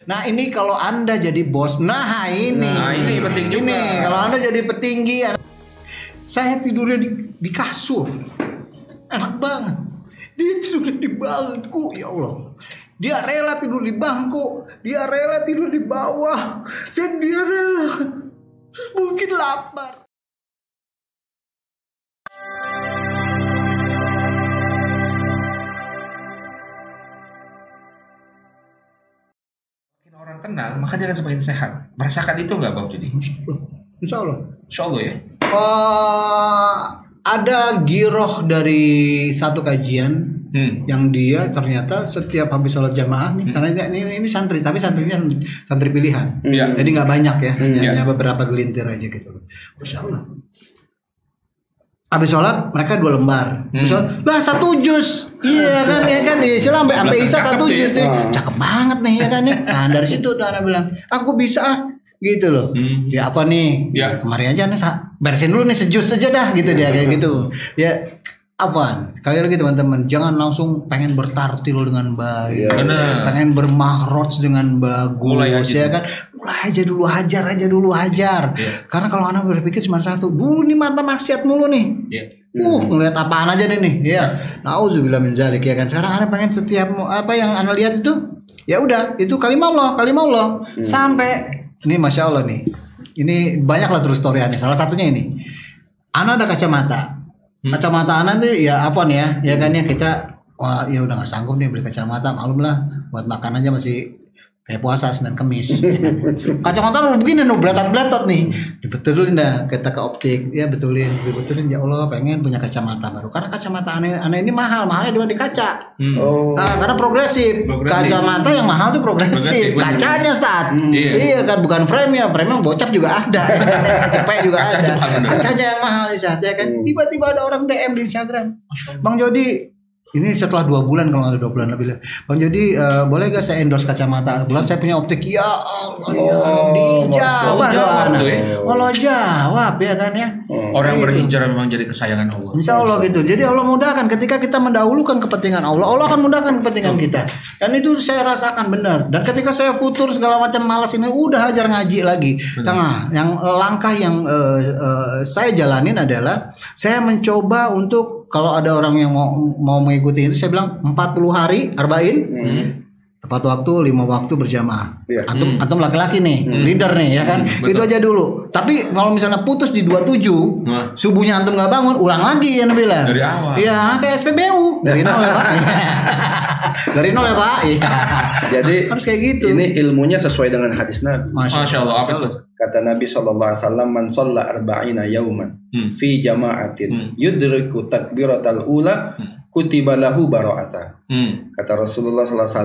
Nah ini kalau Anda jadi bos, nah ini penting juga. Ini kalau Anda jadi petinggi, saya tidurnya di kasur, enak banget. Dia tidurnya di bangku, ya Allah. Dia rela tidur di bangku, dia rela tidur di bawah, dan dia rela mungkin lapar. Orang tenang, maka dia akan semakin sehat. Merasakan itu nggak Bang Judi? Insya Allah. Insya Allah ya. Ada giroh dari satu kajian yang dia ternyata setiap habis sholat jamaah nih, karena ini santri, tapi santrinya santri pilihan, jadi nggak banyak ya, hanya beberapa gelintir aja gitu. Masya Allah. Habis sholat mereka 2 lembar, lah 1 juz, iya kan, silang sampai Isa 1 juz, cakep banget nih ya kan ya. Nah dari situ tuh anak bilang, aku bisa gitu loh. Ya apa nih? Ya. Kemarin aja nih beresin dulu nih sejus aja dah gitu dia kayak gitu. Ya apa? Sekali lagi teman-teman, jangan langsung pengen bertartil dengan baik, pengen bermahroj dengan bagus, ya kan? Mulai aja dulu, hajar dulu. Karena kalau anak berpikir cuma satu, dulu nih mata maksiat mulu nih. Ngeliat apaan aja nih, ya. Nauzubillah min dzalik ya kan. Sekarang anak pengen setiap apa yang anak lihat itu, ya udah, itu kalimah Allah. Sampai ini Masya Allah nih. Ini banyak lah terus story aneh. Salah satunya ini. Anak ada kacamata. Kacamata anak tuh ya apa nih ya kan ya, kita wah ya udah nggak sanggup nih beli kacamata, maklum lah buat makan aja masih kayak puasa Senin Kemis ya kan? Kacamata udah begini beletot nih, dibetulin dah kita ke optik ya, betulin ya Allah pengen punya kacamata baru, karena kacamata aneh ini mahalnya dibanding kaca. Karena progresif. Kacamata yang mahal tuh progresif. Kacanya iya kan, bukan frame-nya bocap juga ada, cepet juga ada, kacanya yang mahal ya kan. Tiba-tiba ada orang DM di Instagram, Bang Jody, ini setelah 2 bulan, kalau ada 2 bulan lebih, Bang Jody, boleh gak saya endorse kacamata? Bulan saya punya optik. Ya Allah, ya Allah, dijawab doa. Allah jawab ya kan ya. Orang berhijrah memang jadi kesayangan Allah. Insya Allah gitu. Jadi Allah mudahkan ketika kita mendahulukan kepentingan Allah, Allah akan mudahkan kepentingan kita. Dan itu saya rasakan benar. Dan ketika saya futur segala macam malas ini, udah hajar ngaji lagi. Nah, yang langkah yang saya jalanin adalah saya mencoba untuk, kalau ada orang yang mau mengikuti itu, saya bilang 40 hari arba'in, tepat waktu 5 waktu berjamaah. Antum laki-laki nih, leader nih ya kan. Itu aja dulu. Tapi kalau misalnya putus di 27, subuhnya antum nggak bangun, ulang lagi ya bilang. Dari awal. Ya kayak SPBU dari nol ya Pak. Dari nol ya Pak. Jadi harus kayak gitu. Ini ilmunya sesuai dengan hadis Nabi. Masya Allah. Apa itu? Kata Nabi SAW, man shalla arba'ina yauman fi jama'atin yudriku takbiratal ula kutiba lahu bara'ata. Kata Rasulullah SAW,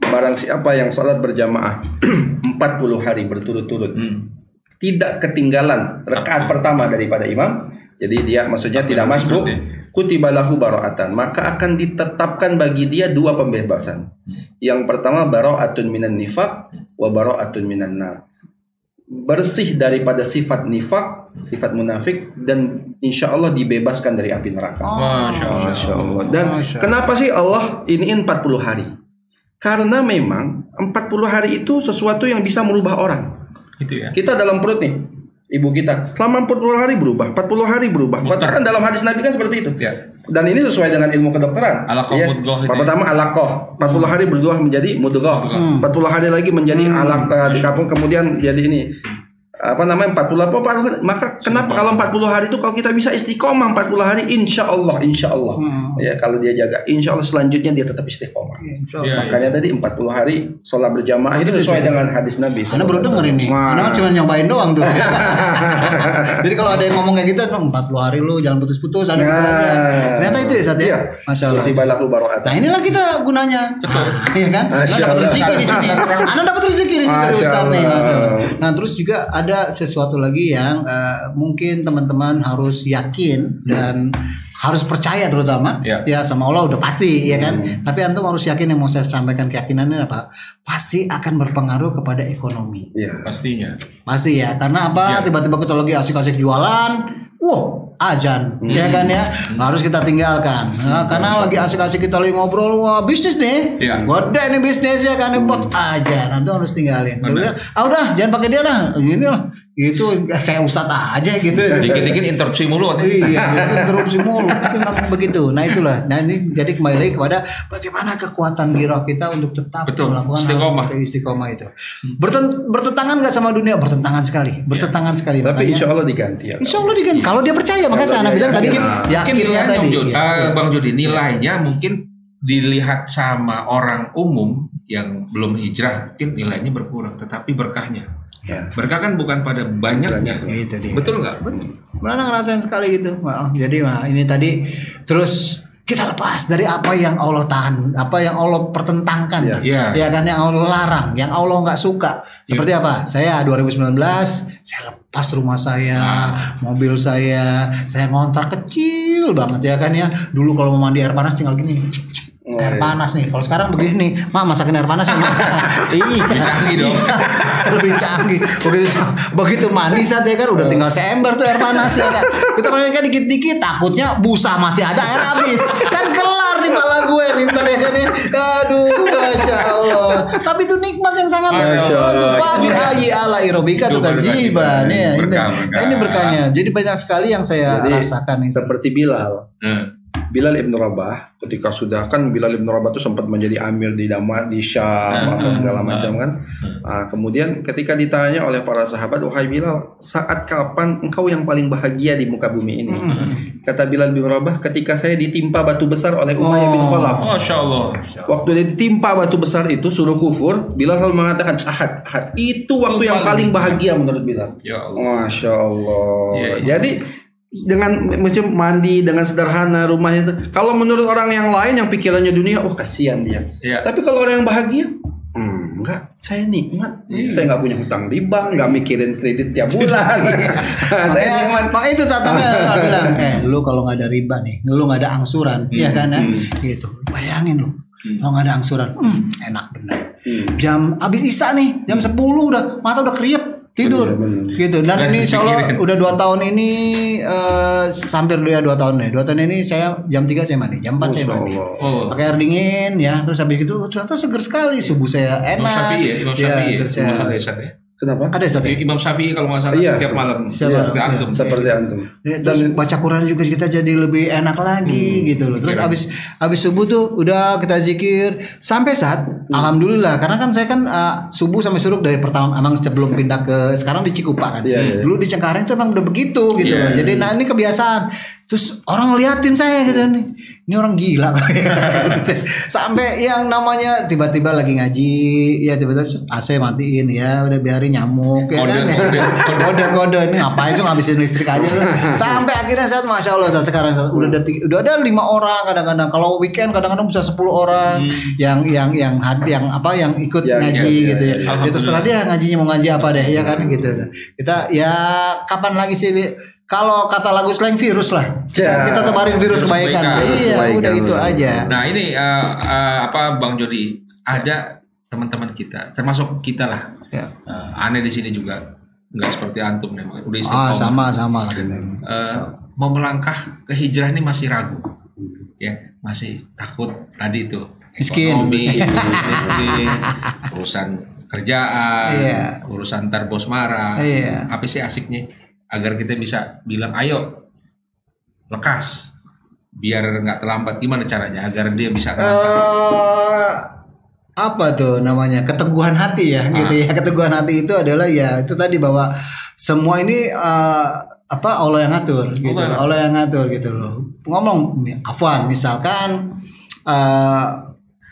barang siapa yang sholat berjamaah 40 hari berturut-turut, tidak ketinggalan rakaat pertama daripada imam, jadi dia maksudnya tidak masbuk, kutiba lahu bara'atan, maka akan ditetapkan bagi dia 2 pembebasan. Yang pertama bara'atun minan nifaq wa bara'atun minan nar, bersih daripada sifat nifak, sifat munafik, dan insya Allah dibebaskan dari api neraka. Masya Allah. Dan kenapa sih Allah iniin 40 hari? Karena memang 40 hari itu sesuatu yang bisa merubah orang. Itu ya. Kita dalam perut nih, ibu kita selama 40 hari berubah, 40 hari berubah. Kan dalam hadis Nabi kan seperti itu. Ya. Dan ini sesuai dengan ilmu kedokteran. Alaqah mudghah. Pertama alaqah, 40 hari berubah menjadi mudghah. 40 hari lagi menjadi alaq di kampung, kemudian jadi ini. 40 hari. Maka kenapa kalau 40 hari itu, kalau kita bisa istiqomah 40 hari, insya Allah ya, kalau dia jaga, insya Allah selanjutnya dia tetap istiqomah. Makanya tadi 40 hari sholat berjamaah itu sesuai dengan hadis Nabi. Anda baru dengar ini. Anda cuma nyobain doang tuh. Jadi kalau ada yang ngomong kayak gitu, 40 hari lu jangan putus-putus, Anda gitu aja. Ternyata itu ya Sat ya. Masya Allah. Nah inilah kita gunanya. Iya kan? Anda dapat rezeki di sini. Anda dapat rezeki di sini dari Ustaz nih. Nah terus juga ada sesuatu lagi yang mungkin teman-teman harus yakin dan harus percaya, terutama ya sama Allah udah pasti ya kan. Tapi antum harus yakin, yang mau saya sampaikan keyakinannya apa? Pasti akan berpengaruh kepada ekonomi. Pastinya. Pasti ya, karena apa? Tiba-tiba kita lagi asik-asik jualan, Ajan, ya kan ya, harus kita tinggalkan. Karena lagi asik-asik kita lagi ngobrol, wah bisnis nih, gede nih bisnis ya kan, buat ajan, nanti harus tinggalin. Udah, jangan pakai dia lah, gini lah. Itu kayak ustadz aja gitu. Dikit-dikit interupsi mulu. Iya, interupsi mulu. Tapi memang begitu. Nah itulah. Nah ini jadi kembali lagi kepada bagaimana kekuatan giroh kita untuk tetap melakukan istiqomah itu. Bertentangan nggak sama dunia? Bertentangan sekali. Tapi insya Allah diganti. Insya Allah diganti. Kalau dia percaya, makanya saya bilang tadi yakinnya tadi. Bang Jody, nilainya mungkin dilihat sama orang umum yang belum hijrah, mungkin nilainya berkurang, tetapi berkahnya. Berkah kan bukan pada banyaknya. Betul nggak? Mana ngerasain sekali gitu. Jadi ini tadi terus kita lepas dari apa yang Allah tahan, apa yang Allah pertentangkan, ya kan, yang Allah larang, yang Allah nggak suka. Seperti apa? Saya 2019 saya lepas rumah saya, mobil saya ngontrak kecil banget ya kan ya. Dulu kalau mau mandi air panas tinggal gini. Air panas nih. Kalau sekarang begini, masakin air panas ya, lebih canggih dong. Lebih canggih. Begitu mandi saat ya kan udah tinggal seember tuh air panas ya kan. Kita pakai dikit-dikit, takutnya busa masih ada, air habis. Kan kelar nih pala gue nih ntar ya kan ya. Aduh, Masya Allah. Tapi itu nikmat yang sangat Fabi ayyi ala irobika tuh kajiban ya. Ini berkahnya. Jadi banyak sekali yang saya rasakan. Seperti Bilal. Bilal Ibn Rabah, ketika sudah kan Bilal Ibn Rabah itu sempat menjadi amir di Syam, apa segala macam kan. Kemudian ketika ditanya oleh para sahabat, wahai Bilal, saat kapan engkau yang paling bahagia di muka bumi ini? Kata Bilal bin Rabah, ketika saya ditimpa batu besar oleh Umayyah bin Khalaf. Masya Allah. Waktu dia ditimpa batu besar itu suruh kufur, Bilal selalu mengatakan ahad. Itu waktu yang paling bahagia menurut Bilal. Ya Allah. Masya Allah. Jadi dengan macam mandi dengan sederhana rumahnya itu. Kalau menurut orang yang lain yang pikirannya dunia, kasihan dia. Tapi kalau orang yang bahagia, enggak, saya nikmat. Saya nggak punya hutang di bank, nggak mikirin kredit tiap bulan. Saya nikmat. Makanya itu saat bilang, lu kalau nggak ada riba nih, lu nggak ada angsuran, ya kan ya, gitu. Bayangin lu, kalau nggak ada angsuran, enak bener. Jam abis isya nih, jam 10 udah mata udah kriep. Tidur gitu. Dan ini insya Allah udah 2 tahun ini hampir 2 tahun nih. 2 tahun ini saya jam 3 saya mandi, jam 4 saya mandi. Pakai air dingin ya. Terus habis itu ternyata seger sekali. Subuh saya enak. Imam Syafi'i. Kenapa? Ada Ustaz ya? Imam Syafi'i kalau nggak salah setiap malam. Seperti antum. Terus baca Quran juga kita jadi lebih enak lagi gitu loh. Terus abis subuh tuh udah kita zikir sampai saat alhamdulillah, karena kan saya kan subuh sampai suruk dari pertama emang sebelum pindah ke sekarang di Cikupa kan. Dulu di Cengkareng tuh emang udah begitu gitu loh. Jadi ini kebiasaan. Terus orang ngeliatin saya gitu nih, ini orang gila. Sampai yang namanya tiba-tiba lagi ngaji, ya tiba-tiba AC matiin ya, udah biarin nyamuk ya kan. Kode ini ngapain sih ngabisin listrik aja. Sampai akhirnya saat Masya Allah sekarang udah ada 5 orang kadang-kadang. Kalau weekend kadang-kadang bisa 10 orang yang ikut ngaji gitu ya. Itu terserah dia ngajinya mau ngaji apa deh ya kan gitu. Kita ya kapan lagi sih? Kalau kata lagu slang virus lah, kita tebarin virus kebaikan. Iya, udah itu aja. Nah ini Bang Jody, ada teman-teman kita, termasuk kita lah. Aneh di sini juga nggak seperti antum nih, udah istiqomah. Sama. Mau melangkah ke hijrah ini masih ragu, ya masih takut tadi itu ekonomi, urusan kerjaan, urusan ntar bos marah, apa sih asiknya? Agar kita bisa bilang ayo lekas biar nggak terlambat, gimana caranya agar dia bisa apa tuh namanya keteguhan hati ya gitu ya. Keteguhan hati itu adalah ya itu tadi bahwa semua ini Allah yang ngatur gitu. Allah yang ngatur gitu loh. Ngomong afwan misalkan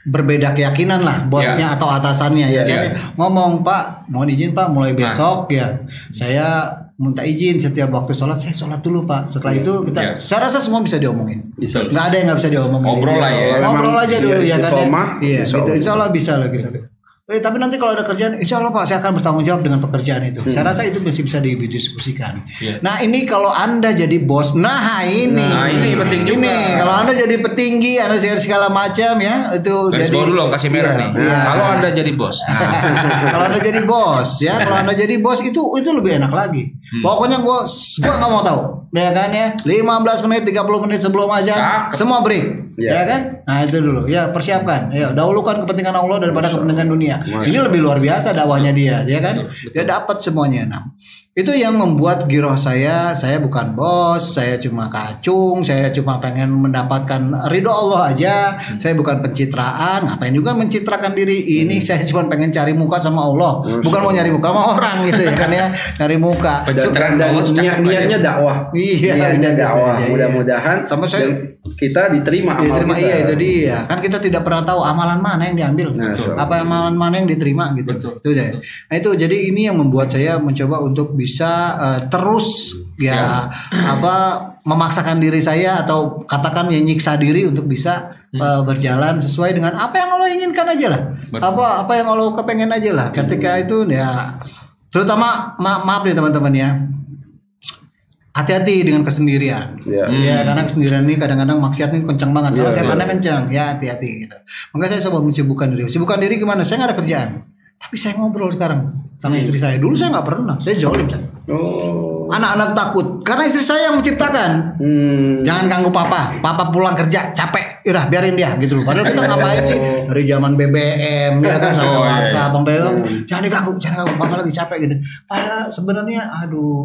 berbeda keyakinan lah bosnya atau atasannya ya kan ngomong, Pak mohon izin Pak mulai besok ya saya minta izin setiap waktu sholat saya sholat dulu Pak. Setelah itu kita saya rasa semua bisa diomongin. Nggak ada yang nggak bisa diomongin. Ngobrol lah ya. Ngobrol aja dulu ya kan. Iya gitu. Insya Allah bisa lah gitu. Tapi nanti kalau ada kerjaan, insya Allah Pak saya akan bertanggung jawab dengan pekerjaan itu. Saya rasa itu masih bisa didiskusikan. Nah ini kalau Anda jadi bos, ini penting juga. Ini kalau Anda jadi petinggi, Anda segala macam ya itu. Garis bawah dulu kasih merah nih. Kalau Anda jadi bos. Kalau Anda jadi bos ya, kalau Anda jadi bos itu lebih enak lagi. Pokoknya gue nggak mau tahu, ya kan ya. 15 menit, 30 menit sebelum azan, semua break, ya kan. Nah itu dulu, ya persiapkan, ya dahulukan kepentingan Allah daripada kepentingan dunia. Ini lebih luar biasa dakwahnya dia kan. Dia dapat semuanya. Nah itu yang membuat giroh saya bukan bos, saya cuma kacung, saya cuma pengen mendapatkan ridho Allah aja. Saya bukan pencitraan, ngapain juga mencitrakan diri ini. Saya cuma pengen cari muka sama Allah, bukan mau nyari muka sama orang gitu ya kan ya, nyari muka. Dan niatnya dakwah, niatnya dakwah. Mudah-mudahan sama saya kita diterima amal kita. Iya itu dia, kan kita tidak pernah tahu amalan mana yang diambil, apa amalan mana yang diterima gitu. Itu deh. Nah itu jadi ini yang membuat saya mencoba untuk bisa terus memaksakan diri saya atau katakan nyiksa diri untuk bisa berjalan sesuai dengan apa yang Allah inginkan aja lah. Apa yang Allah kepengen aja lah. Ketika itu ya terutama maaf nih teman-teman ya. Hati-hati dengan kesendirian. Ya karena kesendirian ini kadang-kadang maksiat ini kencang banget. Kalau setannya kencang, ya hati-hati gitu. Maka saya coba menyibukkan diri. Sibukkan diri gimana? Saya nggak ada kerjaan. Tapi saya ngobrol sekarang sama istri saya. Dulu saya nggak pernah. Saya zolim kan. Anak-anak takut karena istri saya yang menciptakan. Jangan ganggu papa. Papa pulang kerja capek. Udah biarin dia gitu loh. Padahal kita ngapain sih dari zaman BBM ya kan sampai WhatsApp sampai jangan diganggu. Papa lagi capek gitu. Padahal sebenarnya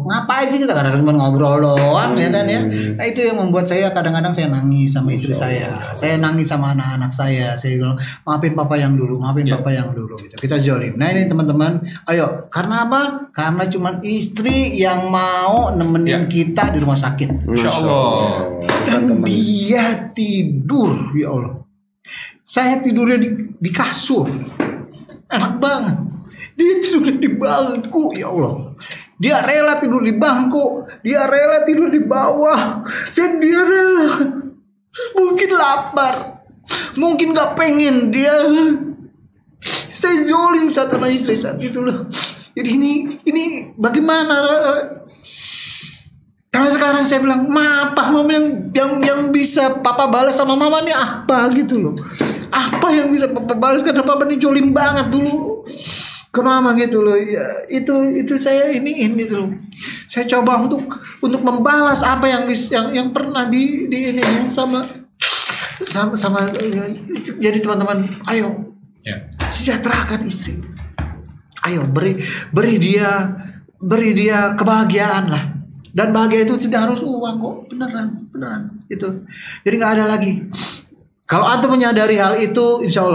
ngapain sih kita kadang-kadang cuma ngobrol doang ya kan ya. Nah itu yang membuat saya kadang-kadang saya nangis sama istri saya. Saya nangis sama anak-anak saya. Saya bilang maafin papa yang dulu, papa yang dulu gitu. Kita zolim. Nah ini teman-teman, ayo karena apa? Karena cuma istri yang mau nemenin kita di rumah sakit. Insyaallah. Dan dia tidur, ya Allah. Saya tidurnya di kasur, enak banget. Dia tidurnya di bangku, ya Allah. Dia rela tidur di bangku, dia rela tidur di bawah, dan dia rela. Mungkin lapar, mungkin nggak pengen dia. Saya zolim sama istri saat itu loh. Jadi ini bagaimana? Karena sekarang saya bilang, apa mama yang bisa papa balas sama mama ini apa gitu loh. Apa yang bisa papa balas karena papa ini jolim banget dulu ke mama gitu loh. Ya, itu saya iniin gitu loh. Saya coba untuk membalas apa yang pernah di ini sama jadi teman-teman, ayo sejahterakan istri. Ayo beri dia kebahagiaan lah. Dan bahagia itu tidak harus uang kok, beneran itu. Jadi nggak ada lagi. Kalau antum menyadari hal itu, insya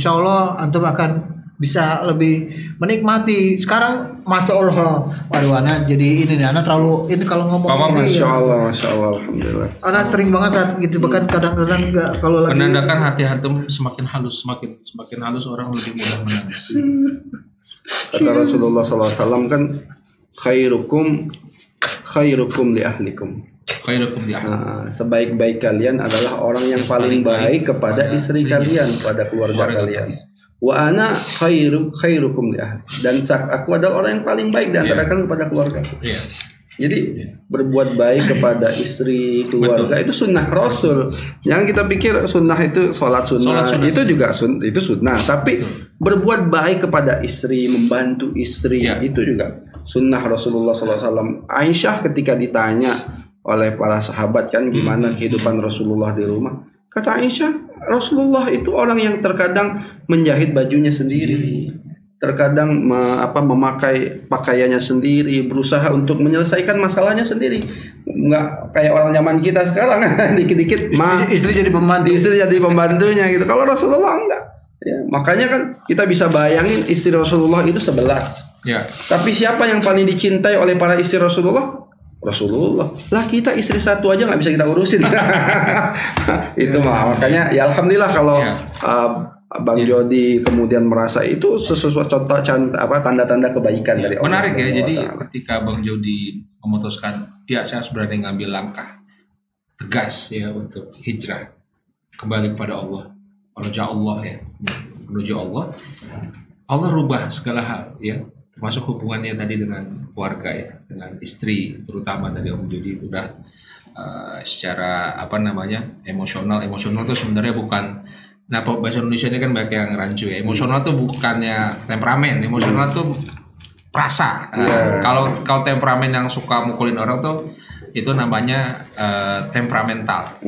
Allah antum akan bisa lebih menikmati. Sekarang masya Allah, waduh anak jadi ini nih, anak terlalu ini kalau ngomong ini. Masya Allah, alhamdulillah. Anak sering banget saat gitu, bahkan kadang-kadang nggak kalau lagi. Menandakan hati antum semakin halus, semakin halus orang lebih mudah menangis. Kata Rasulullah SAW kan khairukum li ahlikum. Sebaik-baik kalian adalah orang yang paling baik kepada istri kalian, pada keluarga kalian. Wa ana khairukum li ahli. Dan aku adalah orang yang paling baik di antara kalian kepada keluarga. Jadi berbuat baik kepada istri, keluarga itu sunnah Rasul. Jangan kita pikir sunnah itu sholat sunnah. Itu juga itu sunnah. Tapi berbuat baik kepada istri, membantu istri itu juga sunnah Rasulullah SAW. Aisyah ketika ditanya oleh para sahabat kan gimana kehidupan Rasulullah di rumah, kata Aisyah, Rasulullah itu orang yang terkadang menjahit bajunya sendiri, terkadang memakai pakaiannya sendiri, berusaha untuk menyelesaikan masalahnya sendiri. Nggak kayak orang zaman kita sekarang dikit-dikit istri jadi pembantunya gitu. Kalau Rasulullah enggak. Ya, makanya kan kita bisa bayangin istri Rasulullah itu 11. Tapi siapa yang paling dicintai oleh para istri Rasulullah? Rasulullah. Lah kita istri satu aja nggak bisa kita urusin. Itu makanya ya alhamdulillah kalau Bang Jody kemudian merasa itu sesuatu contoh tanda-tanda kebaikan dari Allah. Menarik ya. Jadi ketika Bang Jody memutuskan, saya harus berani ngambil langkah tegas ya untuk hijrah kembali kepada Allah, menuju Allah. Allah rubah segala hal ya. Termasuk hubungannya tadi dengan keluarga ya, dengan istri, terutama tadi Om Jody itu udah secara emosional itu sebenarnya bukan. Nah bahasa Indonesia ini kan banyak yang rancu ya. Emosional itu bukannya temperamen, emosional itu perasa. Kalau temperamen yang suka mukulin orang tuh itu namanya temperamental.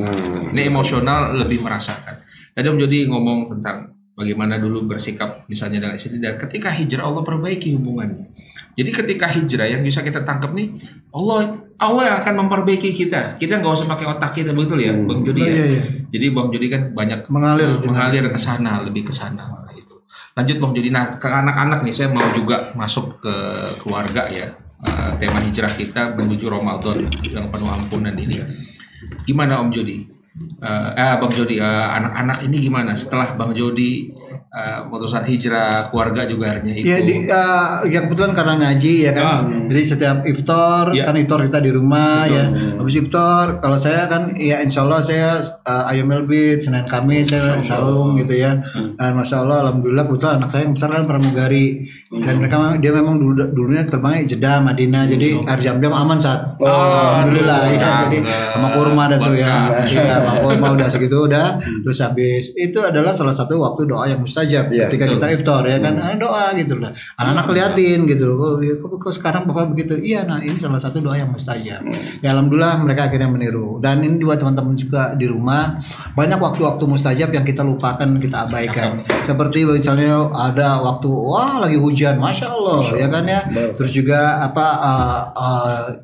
Ini emosional, lebih merasakan. Tadi Om Jody ngomong tentang bagaimana dulu bersikap misalnya dengan istri, dan ketika hijrah Allah perbaiki hubungannya. Jadi ketika hijrah yang bisa kita tangkap nih, Allah yang akan memperbaiki kita. Kita nggak usah pakai otak kita, betul ya, Bang Jody ya. Iya. Jadi Bang Jody kan banyak mengalir ke sana, lebih ke sana. Lanjut Bang Jody. Nah, ke anak-anak nih, saya mau juga masuk ke keluarga ya. Tema hijrah kita menuju Ramadan yang penuh ampunan ini. Gimana Om Jody? Bang Jody, anak-anak ini gimana setelah Bang Jody putusan hijrah, keluarga juga akhirnya ikut? Ya kebetulan karena ngaji ya kan. Jadi setiap iftar kan iftar kita di rumah. Betul. Ya. Habis iftar kalau saya kan ya insya Allah saya ayam melbit Senin Kamis saya saum gitu ya. Dan masya Allah alhamdulillah kebetulan anak saya yang besar kan pramugari dan dia memang dulunya terbangnya Jeddah Madinah, jadi hari jam-jam aman saat. Alhamdulillah ya, jadi sama kurma ada tuh ya. Sama kurma udah segitu udah. Terus habis itu adalah salah satu waktu doa yang mustajab ketika kita iftar ya kan, doa gitu lah. Anak-anak liatin gitu kok sekarang Bapak begitu. Iya, nah ini salah satu doa yang mustajab. Ya alhamdulillah mereka akhirnya meniru. Dan ini buat teman-teman juga di rumah, banyak waktu-waktu mustajab yang kita lupakan, kita abaikan. Seperti misalnya ada waktu lagi hujan, masya Allah ya kan ya. Terus juga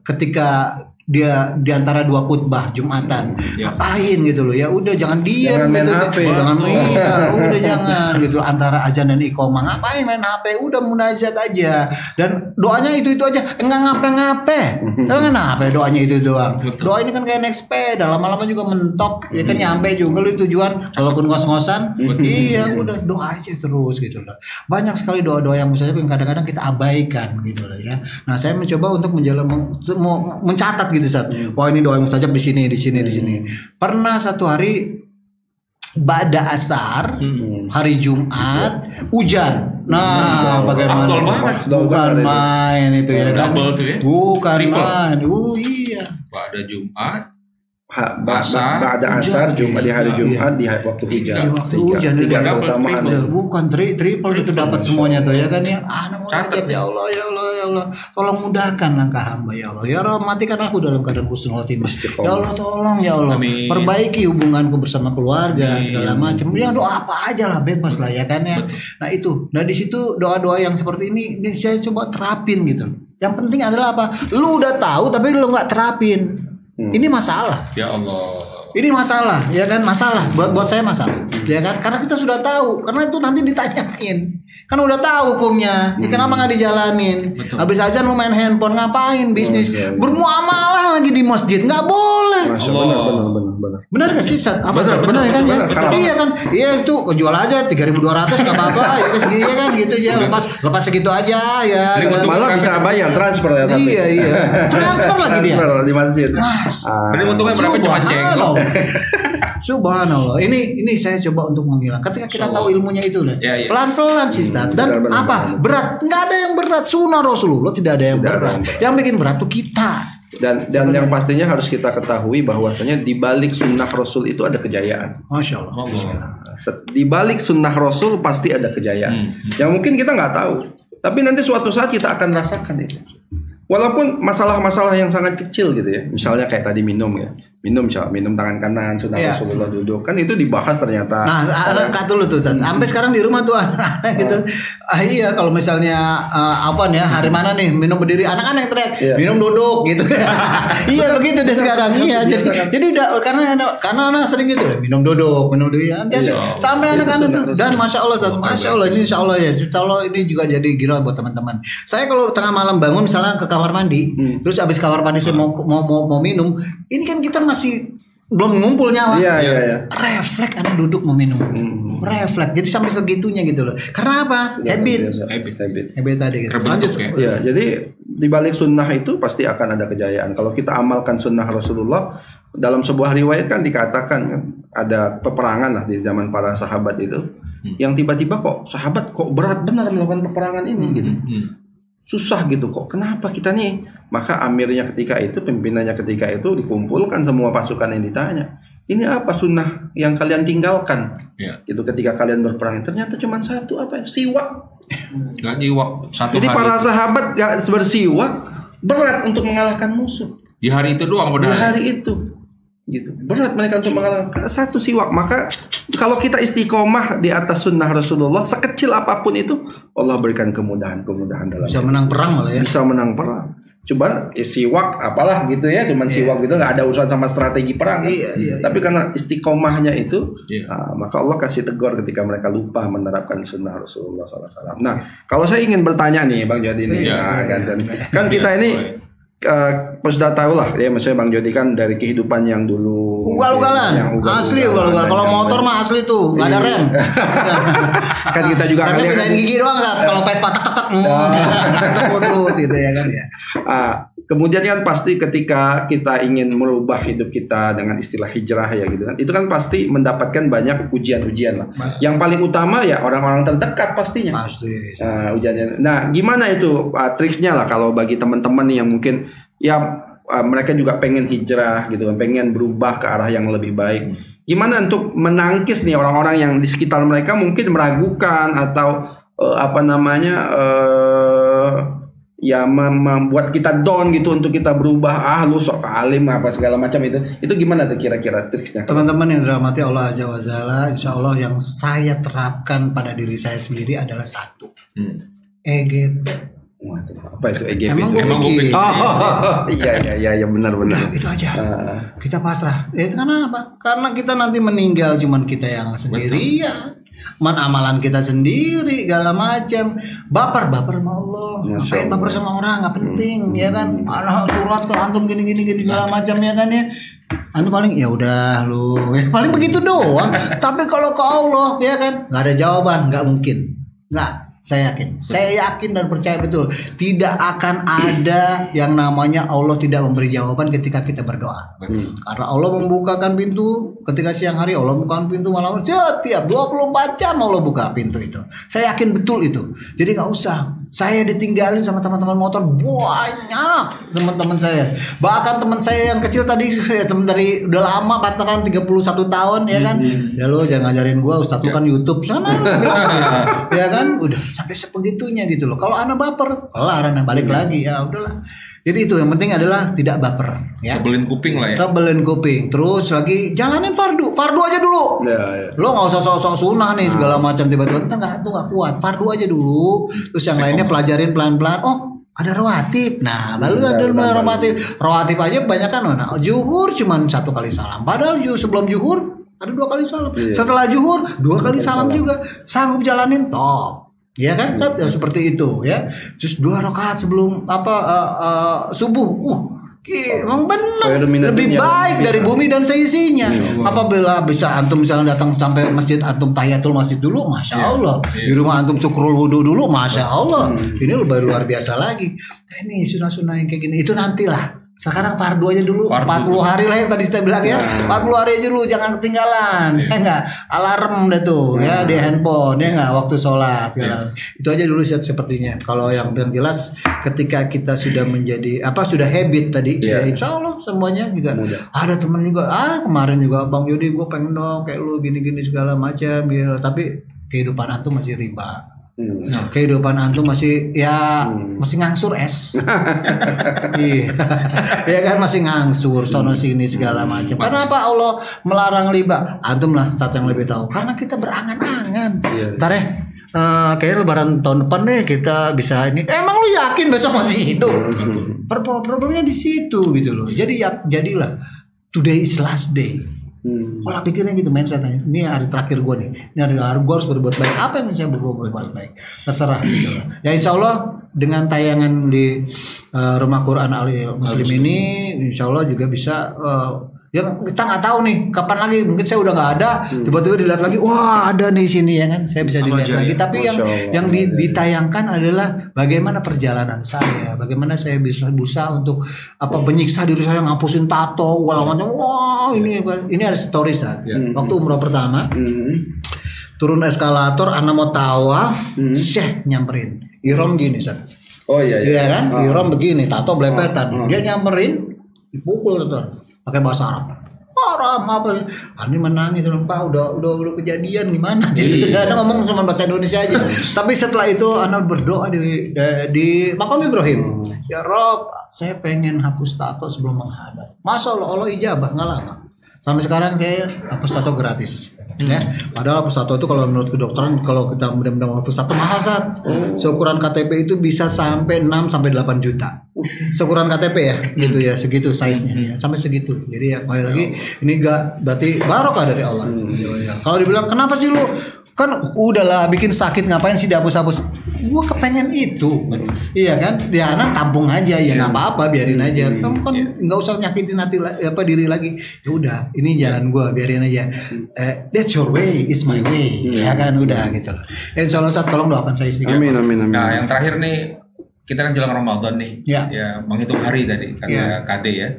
ketika dia di antara dua khutbah Jumatan ngapain gitu loh, ya udah jangan diam gitu, jangan udah jangan gitu, antara azan dan iqomah ngapain main HP, udah munajat aja dan doanya itu aja, enggak ngape-ngape, kenapa doanya itu doang. Doa ini kan kayak naik sepeda, lama-lama juga mentok ya kan, nyampe juga lu tujuan walaupun ngos-ngosan. Iya udah doa aja terus gitu loh. Banyak sekali doa-doa yang mustajab yang kadang-kadang kita abaikan gitu loh ya. Nah saya mencoba untuk mencatat gitu saat, ini doa yang mustajab di sini. Pernah satu hari ba'da asar hari Jumat hujan. Nah, bagaimana? Bukan main itu ya kan? Bukan main. Iya. Ba'da Jumat Ba'da asar Jumat, di hari Jumat di waktu hujan. Tiga keutamaan. Bukan triple itu dapat semuanya tuh ya kan ya. Munajat ya Allah, tolong mudahkan langkah hamba ya Allah. Ya Rabb, matikan aku dalam keadaan husnul khotimah. Ya Allah tolong ya Allah. Amin. Perbaiki hubunganku bersama keluarga. Amin. Segala macam. Ya doa apa aja lah, bebas lah ya kan ya. Nah itu. Nah di situ doa-doa yang seperti ini saya coba terapin gitu. Yang penting adalah apa? Lu udah tahu tapi lu nggak terapin. Ini masalah. Ya Allah. Ini masalah, ya kan, masalah. Buat saya masalah, ya kan? Karena kita sudah tahu, karena itu nanti ditanyain. Kan udah tahu hukumnya. Kenapa nggak dijalanin? Betul. Habis aja lu main handphone ngapain? Bisnis, bermuamalah lagi di masjid nggak boleh. Benar nggak sih? Benar kan ya? Iya kan? Iya itu jual aja 3.200 nggak apa-apa. Ya segitu kan gitu ya. Lepas segitu aja ya. Malah bisa bayar transfer ya tapi. Iya. Transfer lagi dia. Di masjid. Berarti untungnya berapa cuma cengkok. Subhanallah. Ini saya coba untuk menghilang. Ketika kita tahu ilmunya itu lah. Pelan-pelan sih Ustaz. Dan apa? Berat. Nggak ada yang berat. Sunnah Rasulullah tidak ada yang berat. Yang bikin berat tuh kita. Dan yang pastinya harus kita ketahui bahwasanya di balik sunnah Rasul itu ada kejayaan. Masya Allah. Di balik sunnah Rasul pasti ada kejayaan. Yang mungkin kita nggak tahu. Tapi nanti suatu saat kita akan rasakan itu. Walaupun masalah-masalah yang sangat kecil gitu ya. Misalnya kayak tadi minum ya. Minum tangan kanan, sunnah Rasulullah duduk. Kan itu dibahas ternyata. Nah, anak dulu tuh. Sampai sekarang di rumah tuh anak gitu. Iya, kalau misalnya Afwan ya, hari mana nih minum berdiri, anak-anak yang teriak, minum duduk gitu. Iya, begitu deh sekarang. Iya, jadi udah karena anak sering gitu ya, minum duduk ya. Sampai anak-anak tuh. Dan Masya Allah ini Insya Allah ya. Insya Allah ini juga jadi gila buat teman-teman. Saya kalau tengah malam bangun misalnya ke kamar mandi, terus abis kamar mandi saya mau minum, ini kan kita masih belum ngumpul nyawa. Iya. Refleks anak duduk mau minum. Refleks. Jadi sampai segitunya gitu loh. Karena apa? Habit tadi gitu. Lanjut. Ya, jadi di balik sunnah itu pasti akan ada kejayaan. Kalau kita amalkan sunnah Rasulullah, dalam sebuah riwayat kan dikatakan ada peperangan lah di zaman para sahabat itu, yang tiba-tiba sahabat berat benar melakukan peperangan ini gitu. Susah gitu kok. Kenapa kita nih? Maka amirnya ketika itu, pimpinannya ketika itu dikumpulkan semua pasukan yang ditanya. ini apa sunnah yang kalian tinggalkan? Itu ketika kalian berperang. Ternyata cuma satu, apa? Siwak. Gak nyiwak satu. Jadi para sahabat gak bersiwak, berat untuk mengalahkan musuh. Di hari itu doang Di hari itu. Gitu. Berat mereka untuk mengalahkan satu siwak. Maka kalau kita istiqomah di atas sunnah Rasulullah, sekecil apapun itu, Allah berikan kemudahan dalam bisa menang perang malah ya. Bisa menang perang. Cuman siwak apalah gitu ya, cuman siwak gitu, nggak ada urusan sama strategi perang kan? Tapi karena istiqomahnya itu, maka Allah kasih tegur ketika mereka lupa menerapkan sunnah Rasulullah SAW. Nah, kalau saya ingin bertanya nih Bang Jody ini, kan kita ini sudah tahu lah ya, maksudnya Bang Jody kan dari kehidupan yang dulu ugal-ugalan, asli ugal-ugalan. Kalau motor mah asli tuh nggak ada rem. Kan kita juga tapi pindahin gigi doang saat kalau Vespa tak terus gitu ya kan ya. Kemudian kan pasti ketika kita ingin merubah hidup kita dengan istilah hijrah ya gitu kan, itu kan pasti mendapatkan banyak ujian-ujian lah. Yang paling utama ya orang-orang terdekat pastinya. Pasti. Ujiannya. Nah, gimana itu triksnya lah kalau bagi teman-teman yang mungkin ya mereka juga pengen hijrah gitu kan, pengen berubah ke arah yang lebih baik. Gimana untuk menangkis nih orang-orang yang di sekitar mereka mungkin meragukan atau ya membuat kita down gitu untuk kita berubah, lu sok alim apa segala macam itu gimana tuh kira-kira triksnya? Teman-teman yang dirahmati Allah Azza wa Jalla, insya Allah yang saya terapkan pada diri saya sendiri adalah satu, EGP. Apa itu EGP? Emang gue iya benar. Itu aja. Kita pasrah. Itu kenapa? Karena kita nanti meninggal cuman kita yang sendirian. Amalan kita sendiri segala macam. Baper sama Allah. Ngapain baper sama orang, nggak penting ya kan. Surat ke antum gini segala macam ya kan ya. Antum paling ya udah lu ya, paling begitu doang. Tapi kalau ke Allah ya kan nggak ada jawaban, nggak mungkin. Nggak. Saya yakin dan percaya betul tidak akan ada yang namanya Allah tidak memberi jawaban ketika kita berdoa. Karena Allah membukakan pintu ketika siang hari, Allah membukakan pintu malam, setiap 24 jam Allah buka pintu itu. Saya yakin betul itu. Jadi nggak usah saya ditinggalin sama teman-teman motor, banyak teman-teman saya. Bahkan teman saya yang kecil tadi, teman dari udah lama partneran 31 tahun ya kan. Ya lo jangan ngajarin gua, Ustadz lu kan YouTube sana. Ya kan, udah sampai sepegitunya gitu loh. Kalau anak baper, kelar anak balik lagi ya udahlah. Jadi itu yang penting adalah tidak baper ya. Tebelin kuping lah ya. Tebelin kuping. Terus lagi jalanin fardu aja dulu. Ya. Lo nggak usah sok-sok sunnah nih segala macam tiba-tiba nggak kuat. Fardu aja dulu. Terus yang lainnya pelajarin pelan-pelan. Oh ada rawatib. Nah baru ada rawatib. Rawatib aja banyak kan. Nah, zuhur cuma 1 kali salam. Padahal sebelum zuhur ada 2 kali salam. Setelah zuhur 2 kali salam juga. Sanggup jalanin top. Ya kan, seperti itu ya. Terus 2 rakaat sebelum subuh. Emang benar lebih baik dari bumi dan seisinya. Apabila bisa antum misalnya datang sampai masjid, antum tahiyatul masjid dulu, masya Allah. Di rumah antum syukrul wudu dulu, masya Allah. Ini lebih luar biasa lagi. Ini sunnah-sunnah yang kayak gini itu nantilah. Sekarang fardu aja dulu, 40 hari lah yang tadi saya bilang ya. 40 hari aja dulu, jangan ketinggalan. Ya enggak, alarm dah tuh ya di handphone ya enggak, waktu sholat ya. Itu aja dulu sepertinya. Kalau yang jelas ketika kita sudah menjadi sudah habit tadi ya insya Allah semuanya juga mudah. Ada teman juga kemarin juga Bang Yudi, gue pengen dong kayak lu gini-gini segala macam ya. Tapi kehidupan antum masih riba. Kehidupan antum masih masih ngangsur es. Iya. Ya kan masih ngangsur sono sini segala macam. Kenapa Allah melarang riba? Antum lah yang lebih tahu. Karena kita berangan-angan. Ntar kayaknya lebaran tahun depan deh kita bisa ini. Emang lu yakin besok masih hidup? Problemnya di situ gitu loh. Jadi jadilah today is last day. Pola pikirnya gitu, mindsetnya. Ini hari terakhir gue nih. Ini hari gue harus berbuat baik. Apa yang bisa gue berbuat baik? Terserah gitu. Ya insya Allah dengan tayangan di Rumah Quran Al Muslim ini, insya Allah juga bisa. Yang kita nggak tahu nih kapan lagi, mungkin saya udah nggak ada, tiba-tiba dilihat lagi, wah ada nih sini ya kan, saya bisa dilihat lagi. Tapi yang ditayangkan adalah bagaimana perjalanan saya, bagaimana saya bisa berusaha untuk menyiksa diri saya, ngapusin tato, macam ini ada story saat waktu umroh pertama, turun eskalator, anak mau tawaf, Syekh nyamperin, ihram gini saat, iya kan, ihram begini, tato belepetan, dia nyamperin, dipukul tuh. Pakai bahasa Arab. haram apa. Ini menangis Pak, udah kejadian gimana gitu. Ada ngomong cuma bahasa Indonesia aja. Tapi setelah itu anak berdoa di makam Ibrahim. Ya Rob, saya pengen hapus tato sebelum menghadap. Masya Allah ijabah nggak lama. Sampai sekarang saya hapus tato gratis. Ya, padahal hapus tato itu kalau menurut kedokteran kalau kita benar-benar hapus tato mahal saat. Seukuran KTP itu bisa sampai 6 sampai 8 juta. Seukuran KTP ya, gitu ya, segitu size-nya ya, sampai segitu. Jadi ya kembali lagi ini enggak berarti barokah dari Allah. Kalau dibilang kenapa sih lu kan udahlah bikin sakit ngapain sih dihapus-hapus? Gua kepengen itu, iya kan? Ya anak tampung aja ya nggak apa-apa, biarin aja. Kamu kan nggak usah nyakitin hati diri lagi. Ya udah, ini jalan gua, biarin aja. That's your way, it's my way, ya kan udah gitu loh. Insya Allah Ustaz, tolong doakan saya sedikit. Amin. Nah yang terakhir nih, kita kan jelang Ramadan nih, ya menghitung hari tadi kata KD ya.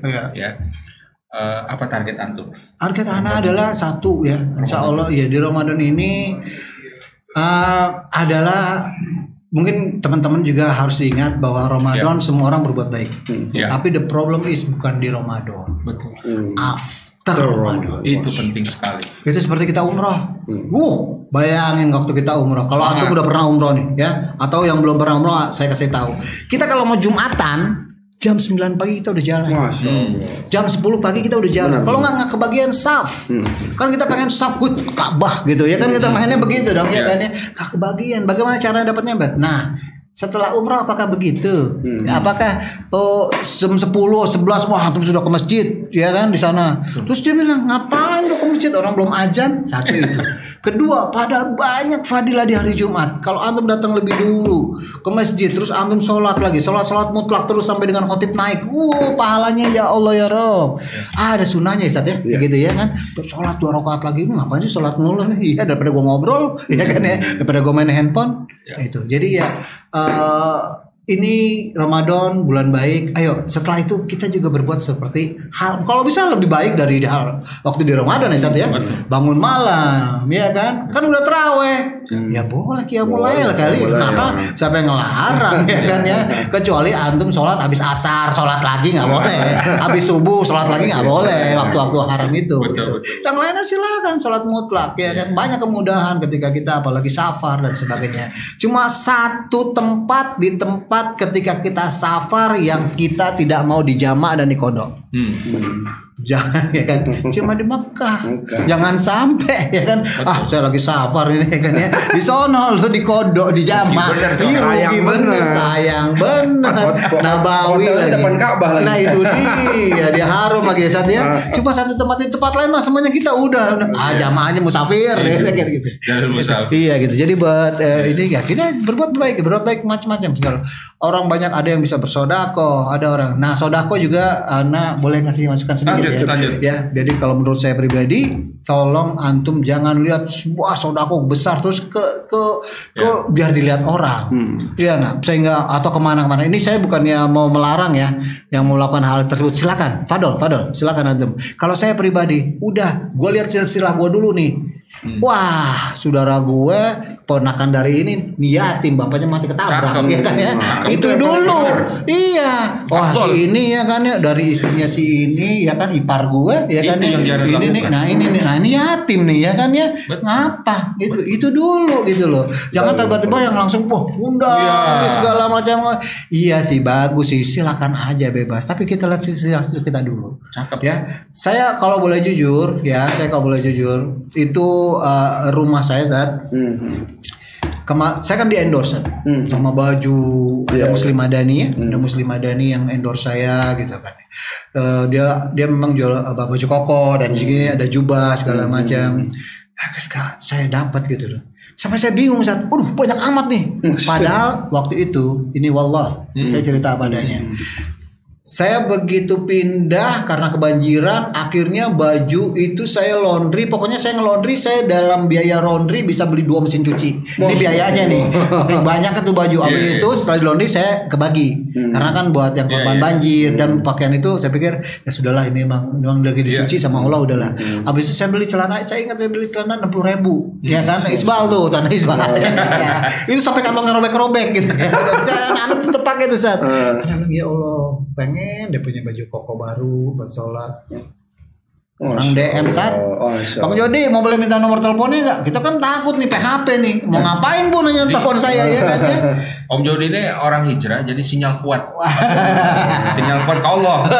Apa target antum? Target anak adalah satu ya, insya Allah ya di Ramadan ini adalah mungkin teman-teman juga harus diingat bahwa Ramadan semua orang berbuat baik, tapi the problem is bukan di Ramadan, betul. After Ramadan itu penting sekali. Itu seperti kita umroh, bayangin waktu kita umroh. Kalau antum udah pernah umroh nih ya, atau yang belum pernah umroh, saya kasih tahu. Kita kalau mau Jumatan jam 9 pagi kita udah jalan. Jam 10 pagi kita udah jalan. Kalau nggak kebagian saf. Kan kita pengen saf Ka'bah gitu ya kan, kita mainnya begitu dong ya kan ya. Nggak kebagian. Bagaimana cara dapatnya, Brat? Nah, setelah umrah apakah begitu? Apakah jam 10, 11 wah antum sudah ke masjid ya kan di sana. Terus dia bilang, "Ngapain lu ke masjid? Orang belum azan." Satu itu. Kedua, pada banyak fadilah di hari Jumat. Kalau antum datang lebih dulu ke masjid terus antum sholat lagi, sholat mutlak terus sampai dengan khotib naik. Pahalanya ya Allah ya Rob. Ada sunahnya Ustaz ya. Kayak gitu ya kan. Sholat 2 rakaat lagi, ngapain sih sholat mulu nih? Iya daripada gua ngobrol ya kan ya, daripada gua main handphone. Itu. Jadi ya ini Ramadan bulan baik. Ayo setelah itu kita juga berbuat seperti hal kalau bisa lebih baik dari hal waktu di Ramadan ya Ustaz ya. Bangun malam ya kan udah terawih. Ya boleh mulai lah kali. Kenapa? Siapa yang ngelarang ya kan ya? Kecuali antum sholat habis asar sholat lagi nggak boleh. Habis subuh sholat lagi nggak boleh. Waktu-waktu haram itu. Gitu. Yang lainnya silakan sholat mutlak ya kan. Banyak kemudahan ketika kita apalagi safar dan sebagainya. Cuma satu tempat di tempat ketika kita safar yang kita tidak mau dijamak dan dikodok. Jangan ya kan, cuma di Mekah. Jangan sampai ya kan. Saya lagi safar ini ya kan ya. Di sono lu dikodok, dijamak. Rugi bener, sayang bener. Nabawi lagi. Nah itu dia, dia harum lagi Ustaz ya. Cuma satu tempat di tempat lain mah semuanya kita udah jamaahnya musafir ya kayak gitu. Iya gitu. Jadi buat ini ya kita berbuat baik macam-macam. Orang banyak ada yang bisa bersodako, ada orang. Nah sodako juga boleh ngasih masukan sedikit. Lanjut. Ya, jadi kalau menurut saya pribadi, tolong antum jangan lihat sebuah sodako besar terus ke biar dilihat orang, ya nggak, sehingga atau kemana-mana. Ini saya bukannya mau melarang ya, yang mau melakukan hal tersebut silakan, Fadol, silakan antum. Kalau saya pribadi, udah, gue lihat silsilah gue dulu nih. Wah, saudara gue ponakan dari ini yatim, bapaknya mati ketabrak ya kan ya. Itu dulu. Iya. Wah, si ini ya kan ya dari istrinya si ini ya kan ipar gue ya kan ya. Ini nih. Nah, ini yatim nih ya kan ya. Ngapa? Itu dulu gitu loh. Jangan tiba-tiba yang langsung undang segala macam. Iya sih bagus sih, silakan aja bebas. Tapi kita lihat sisi kita dulu. Cakep ya. Saya kalau boleh jujur itu rumah saya Zat. Saya kan di endorse sama baju ada Muslim Madani ya, ada Muslim Madani yang endorse saya gitu kan. Dia memang jual baju koko dan segini ada jubah segala macam. Saya dapat gitu loh. Sampai saya bingung Zat. Banyak amat nih. Padahal waktu itu ini wallah saya cerita apa adanya. Saya begitu pindah karena kebanjiran, akhirnya baju itu saya laundry. Pokoknya saya nge-laundry, saya dalam biaya laundry bisa beli 2 mesin cuci. Ini biayanya nih. Oke, banyak itu baju. Habis itu setelah di laundry saya kebagi. Karena kan buat yang korban banjir dan pakaian itu saya pikir ya sudahlah ini memang lagi dicuci sama Allah udahlah. Habis itu saya beli celana, saya ingat saya beli celana 60.000. Ya kan, Isbal tuh, celana Isbal. Ya. Itu sampai kantongnya robek-robek gitu. Anak tetap pakai tuh Ustaz. Kadang ya Allah, pengen dia punya baju koko baru buat sholat. Orang DM Bang Jody mau boleh minta nomor teleponnya nggak? Kita kan takut nih PHP nih. Mau ngapain pun nanya telepon saya ya kan ya. Om Jody ini orang hijrah jadi sinyal kuat. Sinyal kuat ke Allah.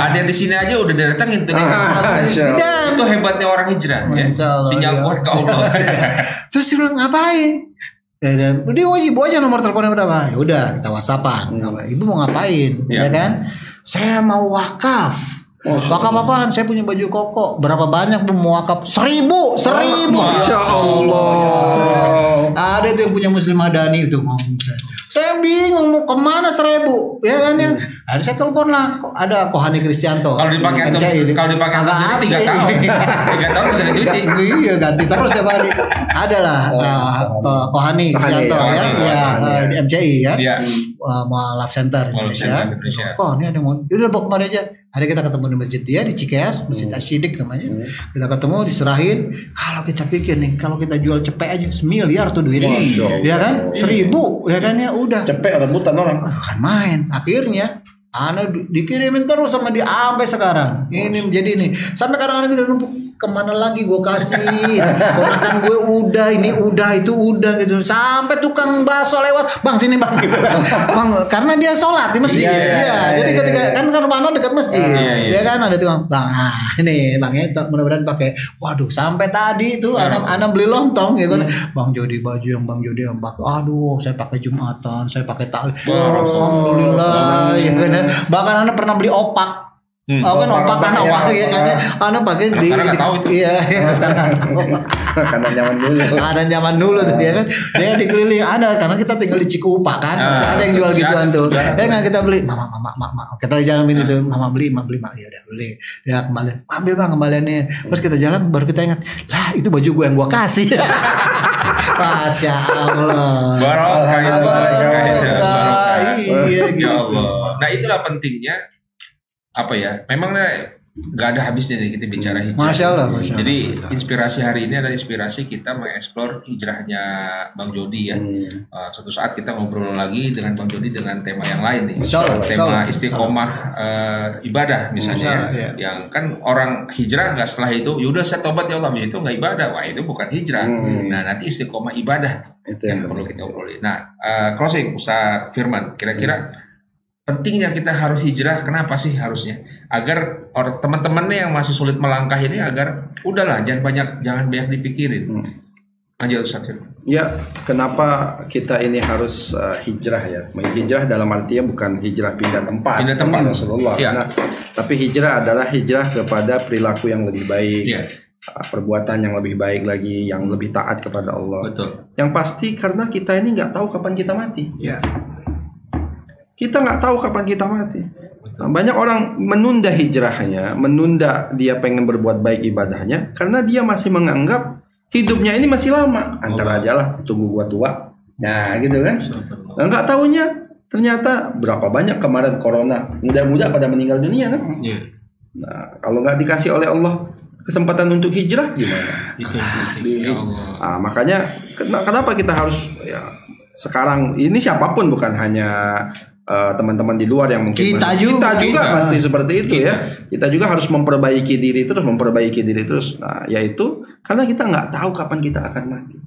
Ada di sini aja udah datangin tuh. Itu hebatnya orang hijrah ya. Sinyal kuat ke Allah. Terus dia bilang ngapain? Dia ibu aja nomor teleponnya berapa? Ya udah kita WhatsAppan. Ibu mau ngapain? Ya kan? Saya mau wakaf. Wakaf apaan? Saya punya baju koko. Berapa banyak Bu mau wakaf? 1.000. Masya Allah. Ada tuh yang punya Muslim Madani itu. Saya bingung mau kemana 1.000 ya kan ya. Ada saya telepon lah. Ada Kohani Kristianto. Kalau dipakai agak 3 tahun. 3 tahun bisa dicuci. Iya ganti terus tiap hari. Adalah Kohani Kristianto ya. Di MCI ya. Love Center Indonesia. Oh ini ada mau. Udah bawa kemana aja. Hari kita ketemu di masjid dia di Cikeas, Masjid Asyidik namanya. Kita ketemu diserahin. Kalau kita pikir nih, kalau kita jual cepek aja 1 miliar tuh duitnya, ya kan? 1.000, ya kan ya udah. Cepek rebutan orang. Kan main. Akhirnya, dikirimin terus sama dia sampai sekarang. Ini menjadi ini. Sampai kadang-kadang kita numpuk kemana lagi gue kasih. Ponakan gue udah, ini udah, itu udah gitu. Sampai tukang bakso lewat, bang sini bang gitu. Bang, karena dia sholat di masjid. Jadi ketika kan rumah dekat masjid, ya kan ada tukang bang. Ini bangnya mudah-mudahan pakai. Waduh, sampai tadi itu anak beli lontong gitu. Bang Jody baju yang Bang Jody yang pakai. Aduh, saya pakai Jumatan, saya pakai tali. Alhamdulillah. Bahkan anak pernah beli opak. Kan opak kan opak ya kan. Anak pakai di iya sekarang karena zaman dulu tuh dia kan. Dia dikeliling ada karena kita tinggal di Cikupa kan. Ada yang jual gituan tuh. Enggak kita beli. Mama. Kita jalan ini tuh. Mama beli. Ya udah beli. Dia kembali. Ambil bang kembaliannya. Terus kita jalan baru kita ingat. Lah itu baju gue yang gue kasih. Masya Allah. Barokah. Iya gitu. Nah itulah pentingnya apa ya? Memang nggak ada habisnya nih kita bicara hijrah. Masya Allah. Jadi inspirasi hari ini adalah inspirasi kita mengeksplor hijrahnya Bang Jody ya. Suatu saat kita ngobrol lagi dengan Bang Jody dengan tema yang lain nih. Tema istiqomah ibadah misalnya. Yang kan orang hijrah nggak setelah itu, yaudah saya tobat ya Allah, itu nggak ibadah. Wah itu bukan hijrah. Nah nanti istiqomah ibadah itu yang perlu kita obrolin. Nah closing Ustaz Firman, kira-kira pentingnya kita harus hijrah, kenapa sih harusnya? Agar teman-temannya yang masih sulit melangkah ini agar udahlah jangan banyak dipikirin. Lanjut Ustaz Firman. Ya, kenapa kita ini harus hijrah ya? Hijrah dalam artinya bukan hijrah pindah tempat. Rasulullah. Nah, tapi hijrah adalah hijrah kepada perilaku yang lebih baik. Perbuatan yang lebih baik lagi, yang lebih taat kepada Allah. Betul. Yang pasti karena kita ini nggak tahu kapan kita mati. Kita nggak tahu kapan kita mati. Banyak orang menunda hijrahnya, menunda dia pengen berbuat baik ibadahnya, karena dia masih menganggap hidupnya ini masih lama. Antar aja lah, tunggu gua tua. Nah gitu kan. Nah, nggak tahunya ternyata berapa banyak kemarin corona, muda-muda pada meninggal dunia kan. Nah kalau nggak dikasih oleh Allah kesempatan untuk hijrah gimana? Ya Allah. Makanya kenapa kita harus ya, sekarang ini siapapun, bukan hanya teman-teman di luar yang mungkin kita juga pasti seperti itu ya. Kita juga harus memperbaiki diri terus. Nah, yaitu karena kita nggak tahu kapan kita akan mati.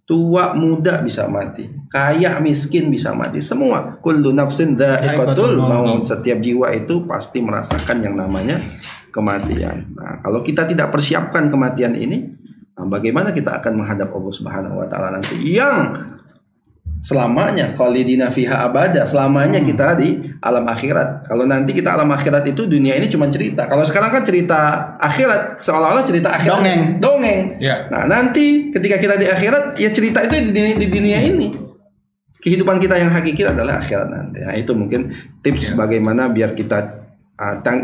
Tua muda bisa mati, kaya miskin bisa mati, semua. Kullu nafsin dha'iqatul maut. Setiap jiwa itu pasti merasakan yang namanya kematian. Nah, kalau kita tidak persiapkan kematian ini, bagaimana kita akan menghadap Allah Subhanahu wa taala nanti yang selamanya khalidina fiha abada, selamanya kita di alam akhirat. Kalau nanti kita alam akhirat itu dunia ini cuma cerita. Kalau sekarang kan cerita akhirat seolah-olah cerita akhirat dongeng. Nah, nanti ketika kita di akhirat ya cerita itu di dunia ini. Kehidupan kita yang hakiki adalah akhirat nanti. Nah, itu mungkin tips bagaimana biar kita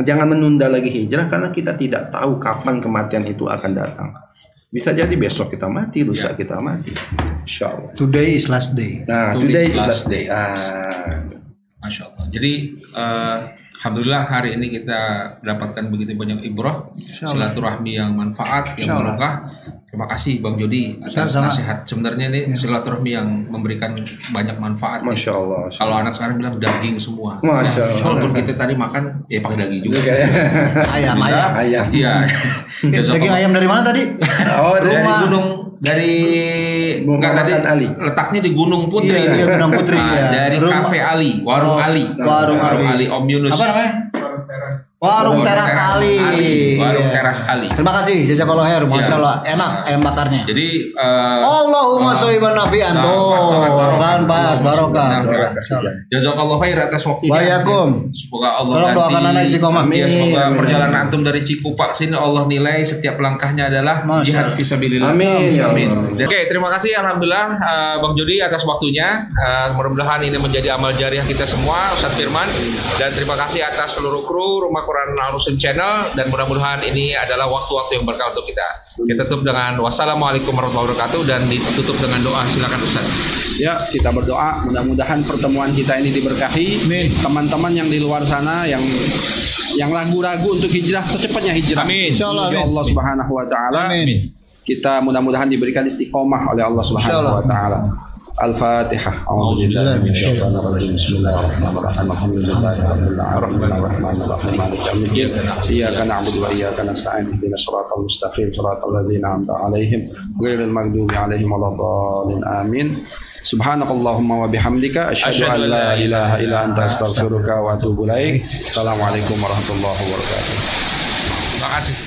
jangan menunda lagi hijrah karena kita tidak tahu kapan kematian itu akan datang. Bisa jadi besok kita mati, lusa kita mati. Insyaallah. Today is last day. Nah, today is last day. Masya Allah. Jadi alhamdulillah hari ini kita mendapatkan begitu banyak ibrah, silaturahmi yang manfaat, yang barokah. Terima kasih Bang Jody atas nasihat. Sebenarnya ini silaturahmi yang memberikan banyak manfaat. Masya Allah. Kalau anak sekarang bilang daging semua. Masya Allah. Walaupun kita tadi makan ya pakai daging juga. Ayam. Iya. Daging ayam dari mana tadi? Dari gunung. Enggak tadi Ali. Letaknya di Gunung Putri. Iya, Gunung Putri. Dari Cafe Ali, Warung Ali. Warung Ali Om Yunus. Apa namanya? Warung Teras Ali. Warung Teras Ali. Terima kasih jazakallahu khair. Masyaallah enak ayam bakarnya. Jadi Allahumma sholli nafi'an. Kan pas barokah. Jazakallahu khair atas waktunya. Waalaikum. Semoga Allah tolong doakan anak istiqomah. Ya, semoga perjalanan antum dari Cikupa sini Allah nilai setiap langkahnya adalah jihad fisabilillah. Amin. Oke, terima kasih alhamdulillah Bang Jody atas waktunya. Mudah-mudahan ini menjadi amal jariah kita semua, Ustaz Firman, dan terima kasih atas seluruh kru Rumah Quran Al-Muslim Channel, dan mudah-mudahan ini adalah waktu-waktu yang berkah untuk kita. Kita tutup dengan wassalamualaikum warahmatullahi wabarakatuh dan ditutup dengan doa. Silakan Ustaz. Ya, kita berdoa mudah-mudahan pertemuan kita ini diberkahi. Teman-teman yang di luar sana yang ragu-ragu untuk hijrah secepatnya hijrah. Amin. Insyaallah Allah Subhanahu wa taala. Amin. Kita mudah-mudahan diberikan istiqomah oleh Allah Subhanahu wa taala. Al-Fatihah. A'udzubillahi minasyaitonir rajim. Bismillahirrahmanirrahim. Alhamdulillahirabbil alamin. Arrahmanir rahim. Maliki yaumiddin. Iyyaka na'budu wa iyyaka nasta'in. Ihdinas siratal mustaqim. Siratal ladzina an'amta 'alaihim ghairil maghdubi 'alaihim waladdallin. Amin. Subhanakallahumma wa bihamdika asyhadu an la ilaha illa anta astaghfiruka wa atubu ilaik. Assalamualaikum warahmatullahi wabarakatuh. Terima kasih.